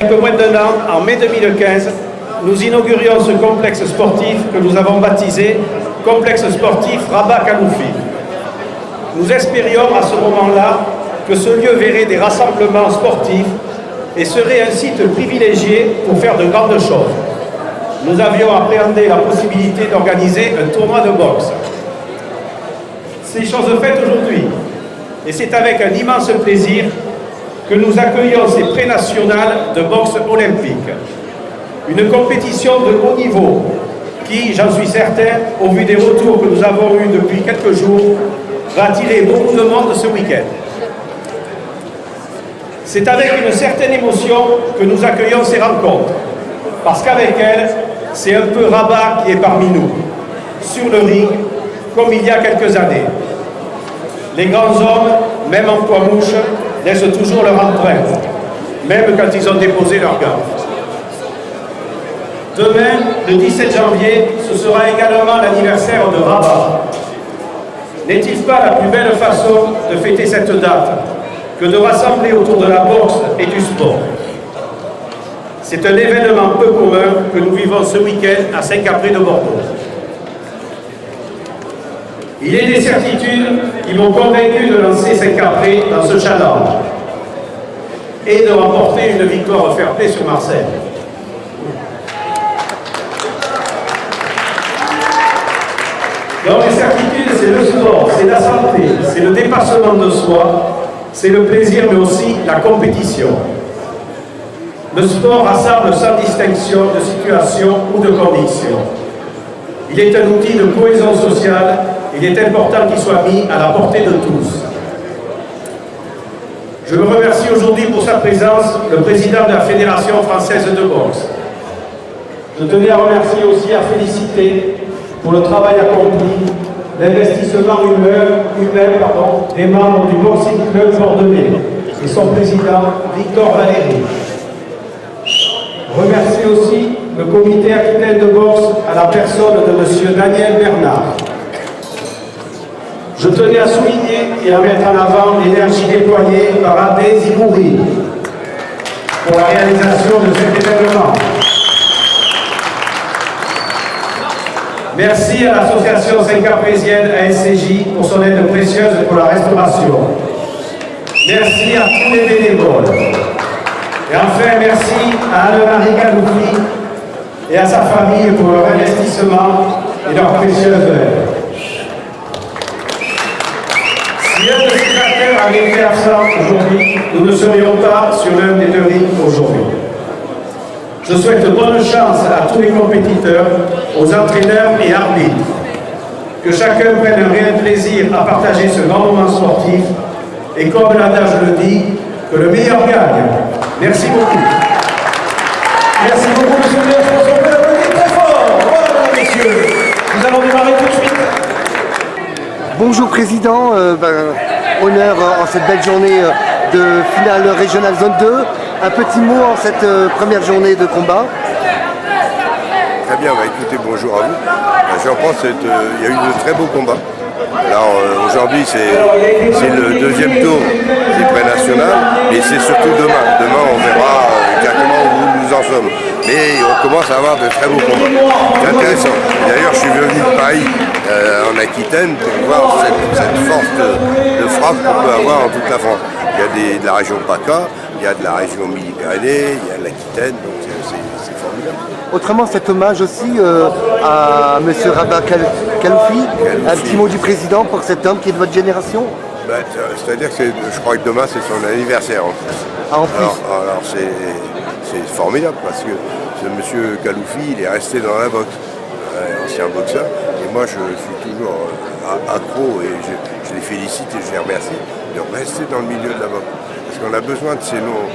Un peu moins d'un an, en mai 2015, nous inaugurions ce complexe sportif que nous avons baptisé Complexe sportif Rabat Khanoufi. Nous espérions à ce moment-là que ce lieu verrait des rassemblements sportifs et serait un site privilégié pour faire de grandes choses. Nous avions appréhendé la possibilité d'organiser un tournoi de boxe. C'est chose faite aujourd'hui, et c'est avec un immense plaisir que nous accueillons ces pré-nationales de boxe olympique. Une compétition de haut niveau qui, j'en suis certain, au vu des retours que nous avons eus depuis quelques jours, va attirer beaucoup de monde ce week-end. C'est avec une certaine émotion que nous accueillons ces rencontres, parce qu'avec elles, c'est un peu Rabat qui est parmi nous, sur le ring, comme il y a quelques années. Les grands hommes, même en poids-mouche, laissent toujours leur empreinte, même quand ils ont déposé leur gants. Demain, le 17 janvier, ce sera également l'anniversaire de Rabat. N'est-il pas la plus belle façon de fêter cette date que de rassembler autour de la boxe et du sport? C'est un événement peu commun que nous vivons ce week-end à Saint-Capré de Bordeaux. Il est des certitudes qui m'ont convaincu de lancer Saint-Capré dans ce challenge et de remporter une victoire fair-play sur Marseille. Donc les certitudes, c'est le sport, c'est la santé, c'est le dépassement de soi, c'est le plaisir, mais aussi la compétition. Le sport rassemble sans distinction de situation ou de conviction. Il est un outil de cohésion sociale. Il est important qu'il soit mis à la portée de tous. Je me remercie aujourd'hui pour sa présence, le président de la Fédération française de boxe. Je tenais à remercier aussi, à féliciter pour le travail accompli, l'investissement humain des membres du Boxing Club bordelais et son président, Victor Valéry. Remercier aussi le comité aquitaine de boxe à la personne de M. Daniel Bernard. Je tenais à souligner et à mettre en avant l'énergie déployée par Adé Zibouri pour la réalisation de cet événement. Merci à l'association Saint-Caprésienne ASCJ pour son aide précieuse pour la restauration. Merci à tous les bénévoles. Et enfin, merci à Anne-Marie Khanoufi et à sa famille pour leur investissement et leur précieuse aide. Si un de ces acteurs avait été absent aujourd'hui, nous ne serions pas sur l'un des deux rings aujourd'hui. Je souhaite bonne chance à tous les compétiteurs, aux entraîneurs et arbitres. Que chacun prenne un réel plaisir à partager ce grand moment sportif et comme l'adage le dit, que le meilleur gagne. Merci beaucoup. Merci beaucoup, monsieur le maire. François, on peut l'applaudir très fort. Voilà, messieurs. Nous allons démarrer tout de suite. Bonjour Président, honneur en cette belle journée de finale régionale zone 2. Un petit mot en cette première journée de combat. Très bien, écoutez, bonjour à vous. J'en pense qu'il y a eu de très beaux combats. Alors aujourd'hui c'est le deuxième tour des pré-nationales et c'est surtout demain. Demain on verra exactement où nous en sommes. Mais on commence à avoir de très beaux combats. C'est intéressant. D'ailleurs je suis venu de Paris en Aquitaine pour voir cette force de frappe qu'on peut avoir en toute la France. Il y a de la région PACA, il y a de la région Midi-Pyrénées, il y a de l'Aquitaine, donc c'est formidable. Autrement, cet hommage aussi à M. Rabat Khanoufi, un petit mot du Président pour cet homme qui est de votre génération. C'est-à-dire que je crois que demain c'est son anniversaire en plus. Ah, en plus. Alors c'est formidable parce que ce M. Khanoufi, il est resté dans la boxe, ancien boxeur, et moi je suis toujours accro et je les félicite et je les remercie de rester dans le milieu de la boxe. Parce qu'on a besoin de ces noms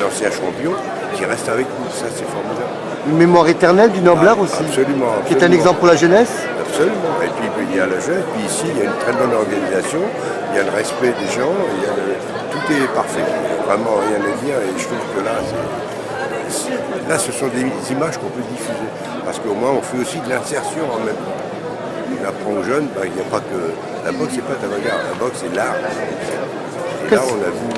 d'anciens champions qui restent avec nous, ça c'est formidable. Une mémoire éternelle du Noblard aussi. Absolument. Qui est un exemple pour la jeunesse. Absolument. Et puis il y a la jeunesse, puis ici il y a une très bonne organisation, il y a le respect des gens, tout est parfait. Vraiment rien à dire et je trouve que là, ce sont des images qu'on peut diffuser. Parce qu'au moins on fait aussi de l'insertion en même temps. On apprend aux jeunes, il n'y a pas que. La boxe, c'est pas ta bagarre, la boxe, c'est l'art. Et là, on a vu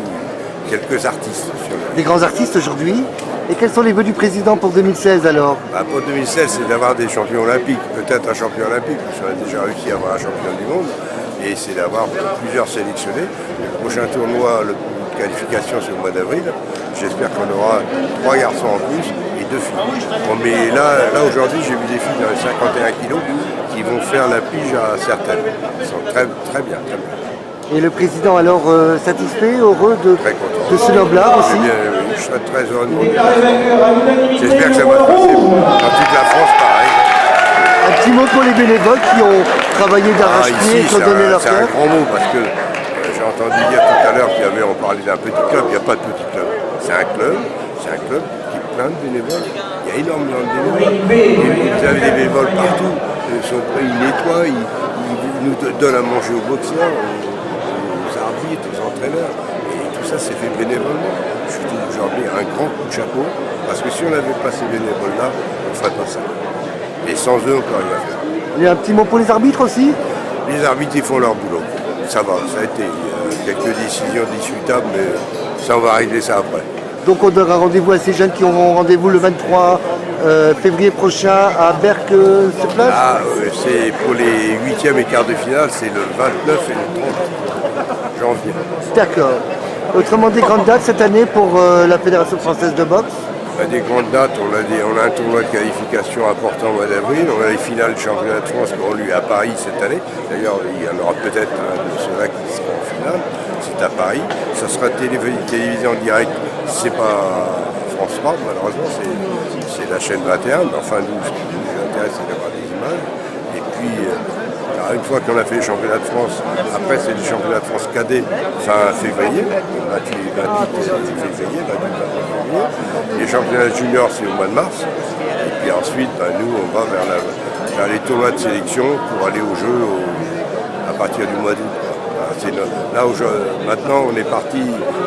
quelques artistes. Des grands artistes aujourd'hui. Et quels sont les vœux du président pour 2016 alors? Pour 2016, c'est d'avoir des champions olympiques, peut-être un champion olympique, parce qu'on a déjà réussi à avoir un champion du monde, et c'est d'avoir plusieurs sélectionnés. Le prochain tournoi, le qualification, c'est au mois d'avril. J'espère qu'on aura 3 garçons en plus et 2 filles. Bon, mais là aujourd'hui, j'ai vu des filles dans les 51 kilos qui vont faire la pige à certaines. Elles sont très, très bien, très bien. Et le président alors satisfait, heureux de ce noblard aussi? Oui, je serais très heureux de mon J'espère que ça va se passer dans toute la France pareil. Un petit mot pour les bénévoles qui ont travaillé d'arrache-pied et qui ont donné leur C'est cœur. un grand mot parce que j'ai entendu dire tout à l'heure on parlait d'un petit club, il n'y a pas de petit club. C'est un club qui est plein de bénévoles. Il y a énormément de bénévoles. Et vous avez des bénévoles partout. Ils nettoient, ils nous donnent à manger aux boxeurs, aux arbitres, aux entraîneurs. Et tout ça, c'est fait bénévolement. Je trouve aujourd'hui un grand coup de chapeau parce que si on n'avait pas ces bénévoles-là, on ne ferait pas ça. Et sans eux, on ne peut rien faire. Il y a un petit mot pour les arbitres aussi? Les arbitres, ils font leur boulot. Ça va, ça a été quelques décisions discutables, mais ça, on va régler ça après. Donc on donne un rendez-vous à ces jeunes qui auront rendez-vous le 23 février prochain à Berck-sur-Plage. C'est pour les 8e et quarts de finale, c'est le 29 et le 30 janvier. D'accord. Autrement des grandes dates cette année pour la Fédération française de boxe? Des grandes dates, on a un tournoi de qualification important au mois d'avril, on a les finales du championnat de France qui auront lieu à Paris cette année. D'ailleurs, il y en aura peut-être un de ceux-là qui sera en finale, c'est à Paris. Ça sera télévisé en direct, c'est pas France 3, malheureusement, c'est la chaîne 21, mais enfin nous, ce qui nous intéresse, c'est d'avoir des images. Et puis, une fois qu'on a fait les championnats de France, après c'est les championnats de France cadet fin février, 28 février, 28 février. Les championnats juniors, c'est au mois de mars. Et puis ensuite, nous, on va vers les tournois de sélection pour aller aux Jeux à partir du mois d'août. Maintenant, on est parti,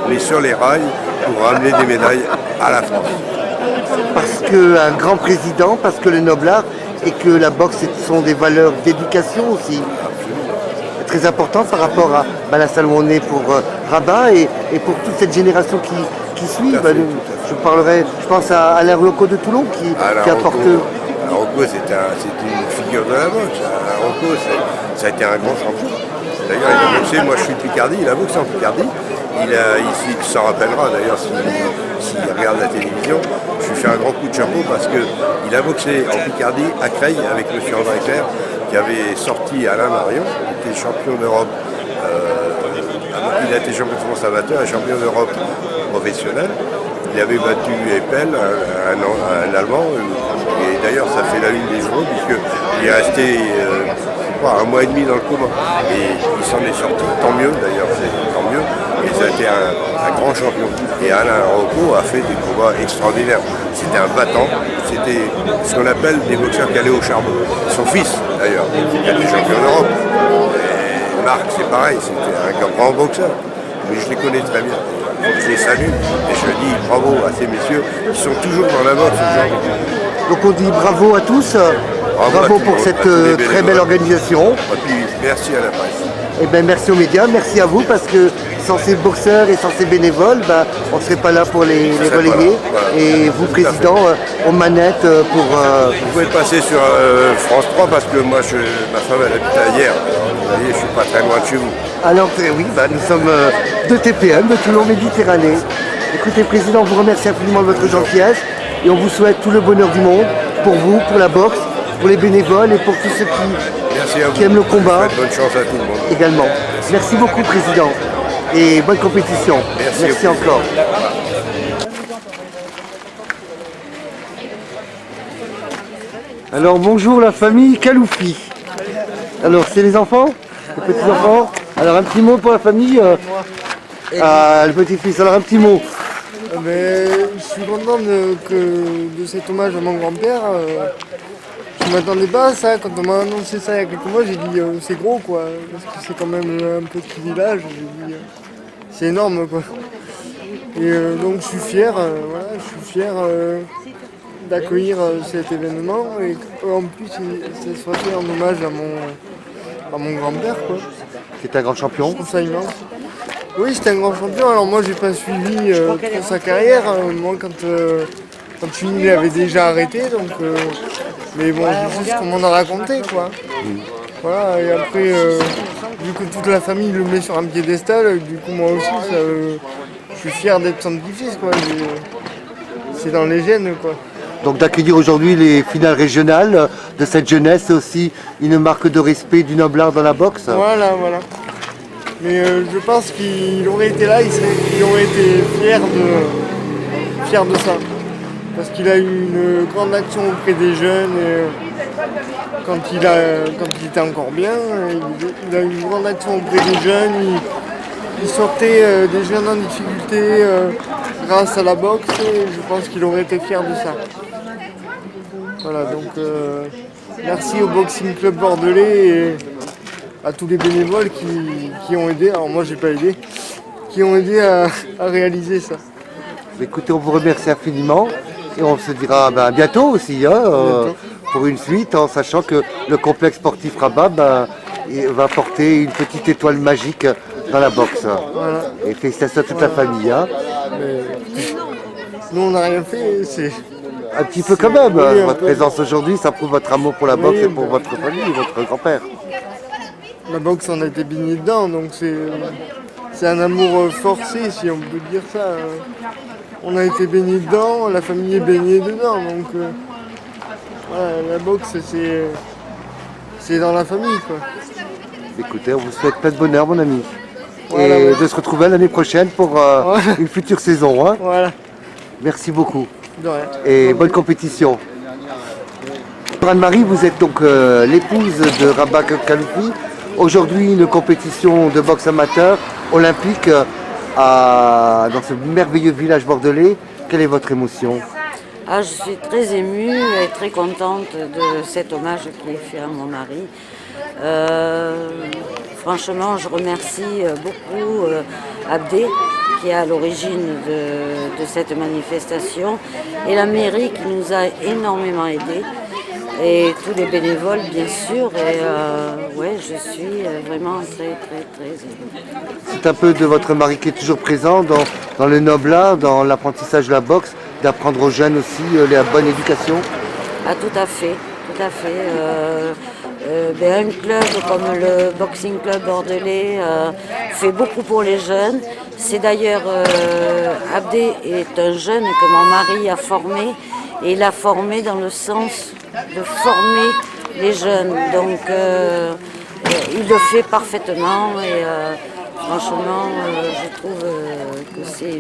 on est sur les rails pour ramener des médailles à la France. Parce qu'un grand président, parce que le noblard, et que la boxe, ce sont des valeurs d'éducation aussi. Très importantes par rapport à la salle où on est pour Rabat et pour toute cette génération qui suit. Je pense à Alain Rocco de Toulon qui apporte... Alain Rocco, c'est une figure de la boxe. Alain Rocco, ça a été un grand champion. D'ailleurs, il a boxé, moi je suis de Picardie, il a boxé en Picardie. Il s'en rappellera d'ailleurs s'il regarde la télévision. Je lui fais un grand coup de chapeau parce qu'il a boxé en Picardie à Creil avec M. André Clerc qui avait sorti Alain Marion, qui était champion d'Europe. Il a été champion de France amateur et champion d'Europe professionnel. Il avait battu Eppel, un Allemand, et d'ailleurs ça fait la une des journaux puisqu'il est resté un mois et demi dans le coma. Et il s'en est sorti, tant mieux d'ailleurs, tant mieux. Et ça a été un grand champion. Et Alain Rocco a fait des combats extraordinaires. C'était un battant, c'était ce qu'on appelle des boxeurs qui allaient au charbon. Son fils d'ailleurs, il a été champion d'Europe. Et Marc, c'est pareil, c'était un grand boxeur. Mais je les connais très bien. Je les salue et je dis bravo à ces messieurs qui sont toujours dans la boxe aujourd'hui. Donc on dit bravo à tous, bravo pour cette très belle organisation. Et puis merci à la presse. Et ben merci aux médias, merci à vous parce que sans ces boxeurs et sans ces bénévoles, on ne serait pas là pour les relayer. Voilà. Et vous, président, aux manettes pour... Vous pouvez passer sur France 3 parce que moi, ma femme elle habite à Hyères. Vous voyez, je ne suis pas très loin de chez vous. Alors oui, nous sommes de TPM, de Toulon Méditerranée. Écoutez, président, on vous remercie infiniment de votre gentillesse et on vous souhaite tout le bonheur du monde pour vous, pour la boxe, pour les bénévoles et pour tous ceux qui aiment le combat. Bonne chance à tout le monde. Également. Merci beaucoup, président. Et bonne compétition. Merci encore. Alors bonjour la famille Kaloufi. Alors c'est les enfants, les petits-enfants. Alors un petit mot pour la famille. Le petit-fils, alors un petit mot. Je suis content de cet hommage à mon grand-père. Je m'attendais pas à ça. Quand on m'a annoncé ça il y a quelques mois, j'ai dit c'est gros quoi. Parce que c'est quand même un petit village. J'ai dit c'est énorme quoi. Et donc je suis fier, d'accueillir cet événement et en plus ça soit fait en hommage à mon grand-père quoi. C'est un grand champion. Je trouve ça immense. Oui, c'était un grand champion. Alors moi, j'ai pas suivi toute sa carrière. Moi, quand je suis né, il avait déjà arrêté. Donc, mais bon, je sais ce qu'on m'en a raconté, quoi. Voilà, et après, vu que toute la famille le met sur un piédestal, du coup, moi aussi, je suis fier d'être son petit-fils, quoi. C'est dans les gènes, quoi. Donc d'accueillir aujourd'hui les finales régionales de cette jeunesse, c'est aussi une marque de respect du noblard dans la boxe. Voilà. Mais je pense qu'il aurait été là, il aurait été fier de ça. Parce qu'il a eu une grande action auprès des jeunes. Quand il était encore bien, il a eu une grande action auprès des jeunes. Il sortait des jeunes en difficulté grâce à la boxe. Et je pense qu'il aurait été fier de ça. Voilà, donc merci au Boxing Club Bordelais et à tous les bénévoles qui ont aidé, alors moi j'ai pas aidé, qui ont aidé à réaliser ça. Écoutez, on vous remercie infiniment et on se dira à bientôt aussi pour une suite, en sachant que le complexe sportif Rabat va porter une petite étoile magique dans la boxe. Voilà. Et félicitations à toute la famille. Mais, nous on n'a rien fait, c'est... Un petit peu quand même, Oui, votre présence aujourd'hui, ça prouve votre amour pour la boxe et pour votre famille, votre grand-père. La boxe, on a été baigné dedans, donc c'est un amour forcé, si on peut dire ça. On a été baigné dedans, la famille est baignée dedans, donc voilà, la boxe, c'est dans la famille, quoi. Écoutez, on vous souhaite plein de bonheur, mon ami. Voilà, et ouais. de se retrouver l'année prochaine pour une future saison. Voilà, Merci beaucoup. de rien. Et bonne compétition. Anne-Marie, vous êtes donc l'épouse de Rabat Kaloufi. Aujourd'hui, une compétition de boxe amateur olympique dans ce merveilleux village bordelais. Quelle est votre émotion? Je suis très émue et très contente de cet hommage qui est fait à mon mari. Franchement, je remercie beaucoup Abdé, qui est à l'origine de cette manifestation, et la mairie qui nous a énormément aidés, et tous les bénévoles bien sûr, et je suis vraiment très émue. C'est un peu de votre mari qui est toujours présent dans le noble art, dans l'apprentissage de la boxe, d'apprendre aux jeunes aussi la bonne éducation. Tout à fait. Un club comme le Boxing Club Bordelais fait beaucoup pour les jeunes. C'est d'ailleurs, Abdé est un jeune que mon mari a formé, et il a formé dans le sens de former les jeunes. Donc il le fait parfaitement, et franchement je trouve que c'est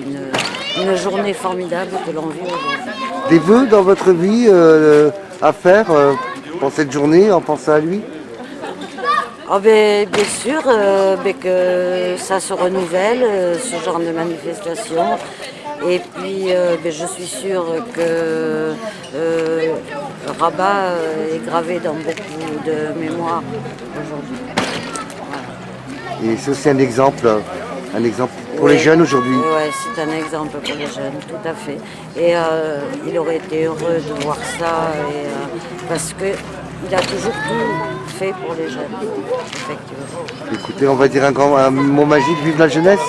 une journée formidable que l'on vit aujourd'hui. Des vœux dans votre vie à faire pour cette journée en pensant à lui? Bien sûr, que ça se renouvelle, ce genre de manifestation. Et puis, je suis sûre que Rabat est gravé dans beaucoup de mémoires aujourd'hui. Voilà. Et c'est aussi un exemple pour les jeunes aujourd'hui. Oui, c'est un exemple pour les jeunes, tout à fait. Et il aurait été heureux de voir ça, parce qu'il a toujours tout fait pour les jeunes, effectivement. Écoutez, on va dire un mot magique, vive la jeunesse,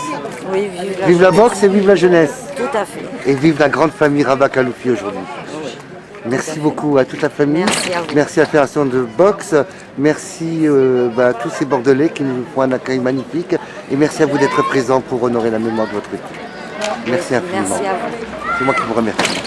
Oui, vive la boxe et vive la jeunesse. Tout à fait. Et vive la grande famille Rabat Kaloufi aujourd'hui. Merci beaucoup à toute la famille. Merci à vous. Merci à la Fédération de boxe. Merci à tous ces Bordelais qui nous font un accueil magnifique. Et merci à vous d'être présents pour honorer la mémoire de votre équipe. Merci infiniment. Merci à vous. C'est moi qui vous remercie.